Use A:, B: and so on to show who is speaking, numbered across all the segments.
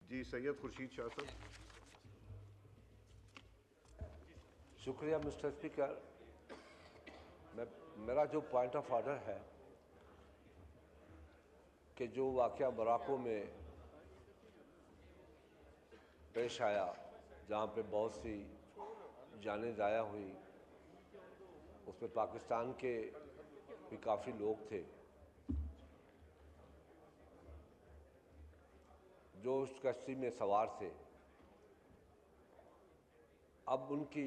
A: जी सैयद खुर्शीद शाह साहब।
B: शुक्रिया mister speaker. मेरा जो पॉइंट ऑफ ऑर्डर है कि जो वाक़या मोरक्को में पेश आया, जहाँ पे बहुत सी जानें ज़ाया हुई, उसमें पाकिस्तान के भी काफ़ी लोग थे जो उस कश्ती में सवार थे। अब उनकी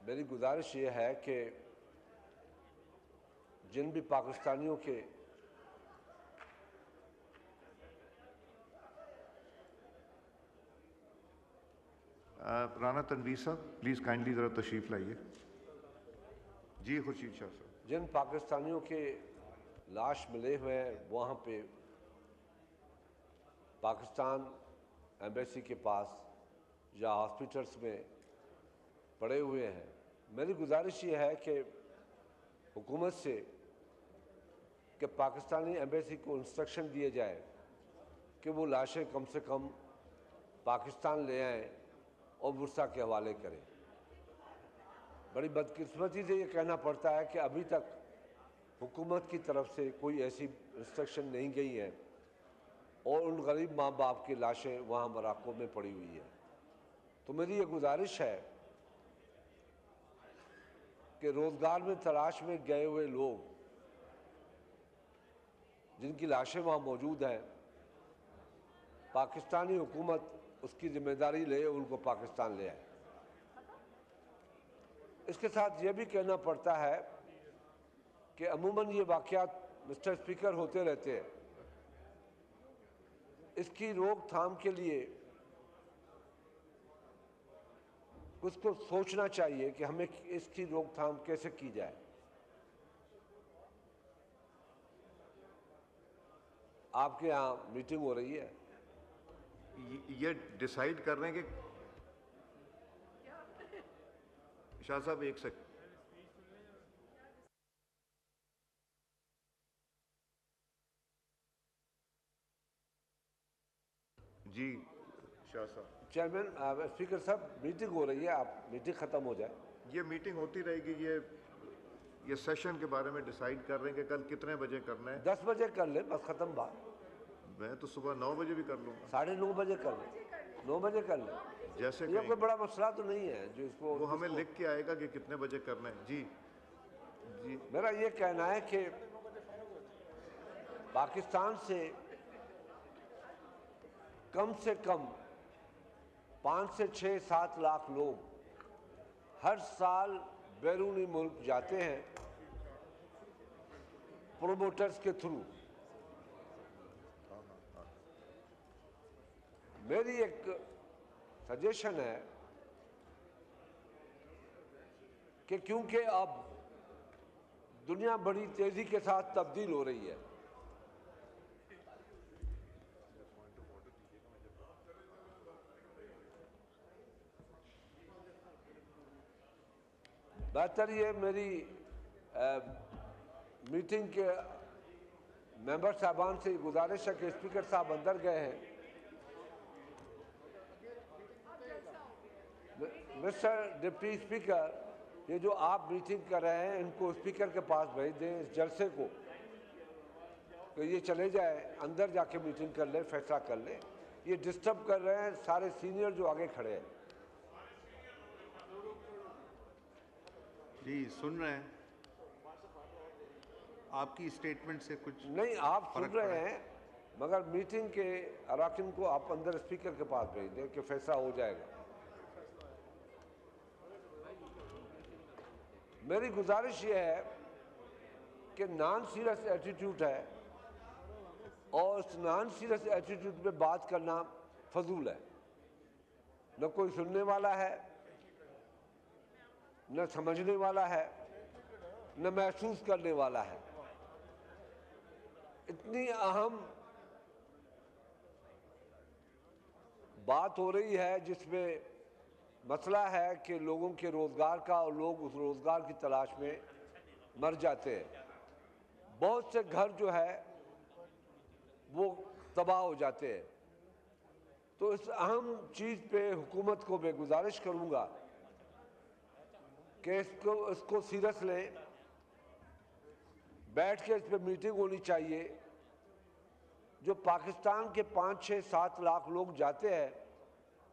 B: मेरी गुजारिश ये है कि जिन भी पाकिस्तानियों के
A: राना तनवीर साहब प्लीज़ काइंडली ज़रा तशरीफ़ लाइए। जी खुर्शीद शाह साहब।
B: जिन पाकिस्तानियों के लाश मिले हुए हैं वहाँ पे पाकिस्तान एम्बेसी के पास या हॉस्पिटल्स में पड़े हुए हैं, मेरी गुजारिश ये है कि हुकूमत से कि पाकिस्तानी एम्बेसी को इंस्ट्रक्शन दिए जाए कि वो लाशें कम से कम पाकिस्तान ले आएँ और बुरसा के हवाले करें। बड़ी बदकिस्मती से ये कहना पड़ता है कि अभी तक हुकूमत की तरफ से कोई ऐसी इंस्ट्रक्शन नहीं गई है और उन गरीब माँ बाप की लाशें वहाँ मोरक्को में पड़ी हुई है। तो मेरी ये गुजारिश है कि रोज़गार में तलाश में गए हुए लोग जिनकी लाशें वहाँ मौजूद हैं, पाकिस्तानी हुकूमत उसकी जिम्मेदारी ले, उनको पाकिस्तान ले आए। इसके साथ ये भी कहना पड़ता है कि अमूमन ये वाक़यात मिस्टर स्पीकर होते रहते हैं। इसकी रोकथाम के लिए कुछ तो सोचना चाहिए कि हमें इसकी रोकथाम कैसे की जाए। आपके यहाँ मीटिंग हो रही है,
A: ये डिसाइड कर रहे हैं कि शाह साहब एक सेकंड। जी शाह साहब।
B: चेयरमैन स्पीकर साहब मीटिंग हो रही है, आप मीटिंग ख़त्म हो जाए।
A: ये मीटिंग होती रहेगी। ये सेशन के बारे में डिसाइड कर रहे हैं कि कल कितने बजे करना है।
B: 10 बजे कर ले, बस ख़त्म बात।
A: मैं तो सुबह 9 बजे भी कर लूँगा।
B: 9:30 बजे कर ले, 9 बजे कर ले।
A: जैसे
B: ये कोई बड़ा मसला तो नहीं है जो इसको
A: वो हमें लिख के आएगा कि कितने बजे करना है। जी जी
B: मेरा ये कहना है कि पाकिस्तान से कम 5 से 6-7 लाख लोग हर साल बैरूनी मुल्क जाते हैं प्रोमोटर्स के थ्रू। मेरी एक सजेशन है कि क्योंकि अब दुनिया बड़ी तेजी के साथ तब्दील हो रही है, बेहतर ये मेरी मीटिंग के मेंबर साहबान से गुजारिश है कि स्पीकर साहब अंदर गए हैं। मिस्टर डिप्टी स्पीकर, ये जो आप मीटिंग कर रहे हैं इनको स्पीकर के पास भेज दें, इस जलसे को, तो ये चले जाए अंदर जाके मीटिंग कर ले, फैसला कर ले। ये डिस्टर्ब कर रहे हैं सारे सीनियर जो आगे खड़े हैं।
C: जी सुन रहे हैं, आपकी स्टेटमेंट से कुछ
B: नहीं, आप सुन रहे हैं, मगर मीटिंग के अराकिन को आप अंदर स्पीकर के पास भेज दें कि फैसला हो जाएगा। मेरी गुजारिश ये है कि नॉन सीरियस एटीट्यूड है और उस नॉन सीरियस एटीट्यूड पे बात करना फजूल है। न कोई सुनने वाला है, न समझने वाला है, न महसूस करने वाला है। इतनी अहम बात हो रही है जिसमें मसला है कि लोगों के रोज़गार का, और लोग उस रोज़गार की तलाश में मर जाते हैं। बहुत से घर जो है वो तबाह हो जाते हैं। तो इस अहम चीज़ पे हुकूमत को मैं गुजारिश करूँगा कि इसको सीरियस लें, बैठ के इस पर मीटिंग होनी चाहिए। जो पाकिस्तान के 5, 6, 7 लाख लोग जाते हैं,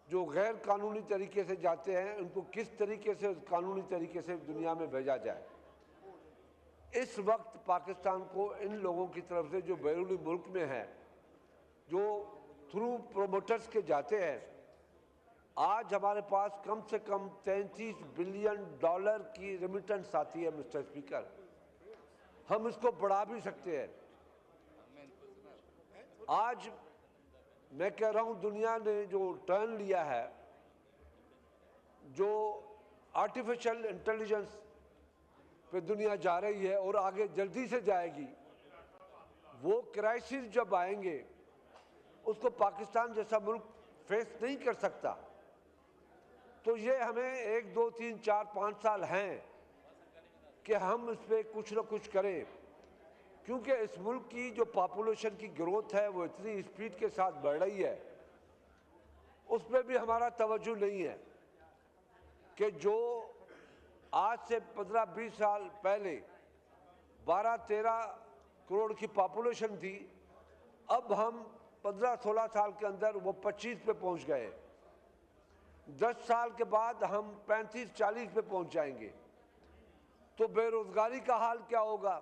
B: जो गैर कानूनी तरीके से जाते हैं, उनको किस तरीके से कानूनी तरीके से दुनिया में भेजा जाए। इस वक्त पाकिस्तान को इन लोगों की तरफ से जो बैरूनी मुल्क में है, जो थ्रू प्रोमोटर्स के जाते हैं, आज हमारे पास कम से कम $33 बिलियन की रेमिटेंस आती है मिस्टर स्पीकर। हम इसको बढ़ा भी सकते हैं। आज मैं कह रहा हूं, दुनिया ने जो टर्न लिया है, जो आर्टिफिशियल इंटेलिजेंस पे दुनिया जा रही है और आगे जल्दी से जाएगी, वो क्राइसिस जब आएंगे उसको पाकिस्तान जैसा मुल्क फेस नहीं कर सकता। तो ये हमें 1, 2, 3, 4, 5 साल हैं कि हम इस पर कुछ न कुछ करें, क्योंकि इस मुल्क की जो पॉपुलेशन की ग्रोथ है वो इतनी स्पीड के साथ बढ़ रही है, उस पर भी हमारा तवज्जो नहीं है कि जो आज से 15-20 साल पहले 12-13 करोड़ की पॉपुलेशन थी, अब हम 15-16 साल के अंदर वो 25 पे पहुंच गए। 10 साल के बाद हम 35-40 पे पहुंच जाएंगे। तो बेरोजगारी का हाल क्या होगा,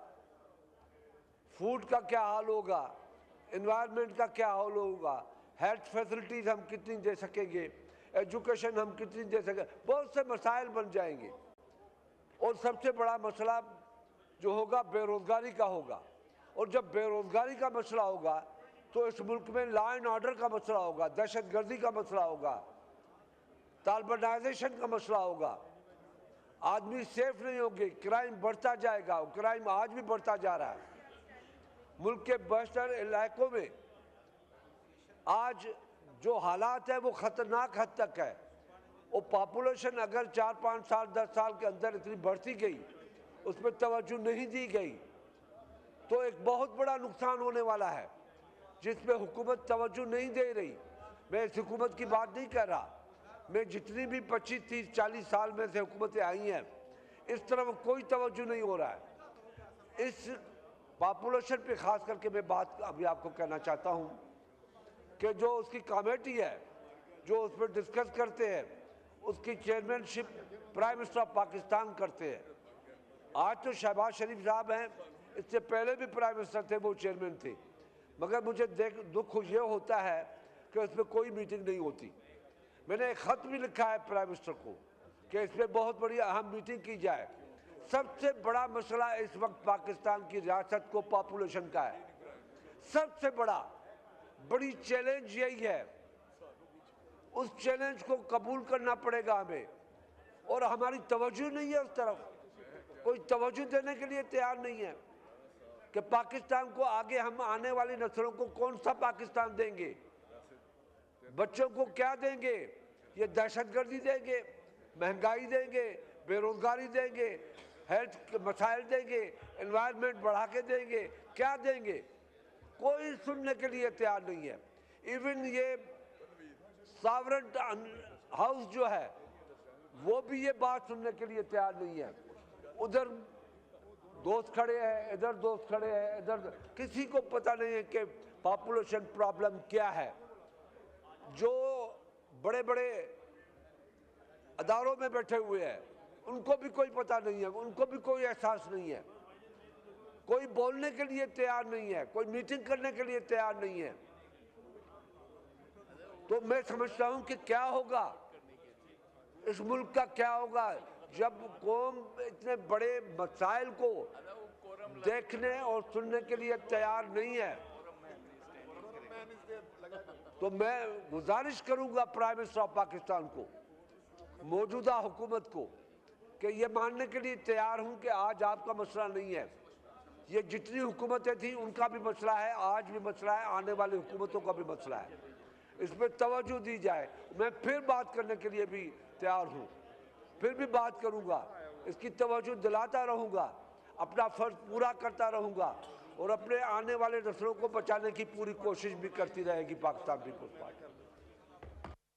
B: फूड का क्या हाल होगा, एनवायरनमेंट का क्या हाल होगा, हेल्थ फैसिलिटीज हम कितनी दे सकेंगे, एजुकेशन हम कितनी दे सकेंगे, बहुत से मसाइल बन जाएंगे। और सबसे बड़ा मसला जो होगा बेरोजगारी का होगा। और जब बेरोजगारी का मसला होगा तो इस मुल्क में लॉ एंड ऑर्डर का मसला होगा, दहशतगर्दी का मसला होगा, तालिबानाइजेशन का मसला होगा। आदमी सेफ नहीं होंगे, क्राइम बढ़ता जाएगा। क्राइम आज भी बढ़ता जा रहा है। मुल्क के बस्तर इलाकों में आज जो हालात है वो खतरनाक हद तक है। वो पॉपुलेशन अगर 4, 5 साल 10 साल के अंदर इतनी बढ़ती गई, उस पर तवज्जो नहीं दी गई, तो एक बहुत बड़ा नुकसान होने वाला है जिसमें हुकूमत तवज्जो नहीं दे रही। मैं इस हुकूमत की बात नहीं कर रहा, मैं जितनी भी 25, 30, 40 साल में से हुकूमतें आई हैं, इस तरफ कोई तवज्जो नहीं हो रहा है। इस पॉपुलेशन पे खास करके मैं बात अभी आपको कहना चाहता हूँ कि जो उसकी कमेटी है, जो उस पर डिस्कस करते हैं, उसकी chairmanship prime minister of Pakistan करते हैं। आज तो शहबाज शरीफ साहब हैं, इससे पहले भी प्राइम मिनिस्टर थे, वो चेयरमैन थे। मगर मुझे दुख ये होता है कि इसमें कोई मीटिंग नहीं होती। मैंने एक खत भी लिखा है प्राइम मिनिस्टर को कि इसमें बहुत बड़ी अहम मीटिंग की जाए। सबसे बड़ा मसला इस वक्त पाकिस्तान की रियासत को पॉपुलेशन का है। सबसे बड़ी चैलेंज यही है। उस चैलेंज को कबूल करना पड़ेगा हमें, और हमारी तवज्जो नहीं है उस तरफ। कोई तवज्जो देने के लिए तैयार नहीं है कि पाकिस्तान को आगे हम आने वाली नस्लों को कौन सा पाकिस्तान देंगे, बच्चों को क्या देंगे। ये दहशतगर्दी देंगे, महंगाई देंगे, बेरोजगारी देंगे, हेल्थ के मसाइल देंगे, एनवायरनमेंट बढ़ा के देंगे, क्या देंगे, कोई सुनने के लिए तैयार नहीं है। इवन ये सॉवरेन हाउस जो है वो भी ये बात सुनने के लिए तैयार नहीं है। उधर दोस्त खड़े हैं, इधर दोस्त खड़े हैं, इधर किसी को पता नहीं है कि पॉपुलेशन प्रॉब्लम क्या है। जो बड़े बड़े अदारों में बैठे हुए हैं उनको भी कोई पता नहीं है, उनको भी कोई एहसास नहीं है। कोई बोलने के लिए तैयार नहीं है, कोई मीटिंग करने के लिए तैयार नहीं है। तो मैं समझता हूं कि क्या होगा, इस मुल्क का क्या होगा जब कौम इतने बड़े मसाइल को देखने और सुनने के लिए तैयार नहीं है। तो मैं गुजारिश करूंगा प्राइम मिनिस्टर ऑफ पाकिस्तान को, मौजूदा हुकूमत को, कि ये मानने के लिए तैयार हूं कि आज आपका मसला नहीं है। ये जितनी हुकूमतें थी उनका भी मसला है, आज भी मसला है, आने वाली हुकूमतों का भी मसला है। इस पर तवज्जो दी जाए। मैं फिर बात करने के लिए भी तैयार हूँ, फिर भी बात करूँगा, इसकी तवज्जो दिलाता रहूँगा, अपना फ़र्ज पूरा करता रहूँगा और अपने आने वाले नस्लों को बचाने की पूरी कोशिश भी करती रहेगी पाकिस्तान पीपल्स पार्टी।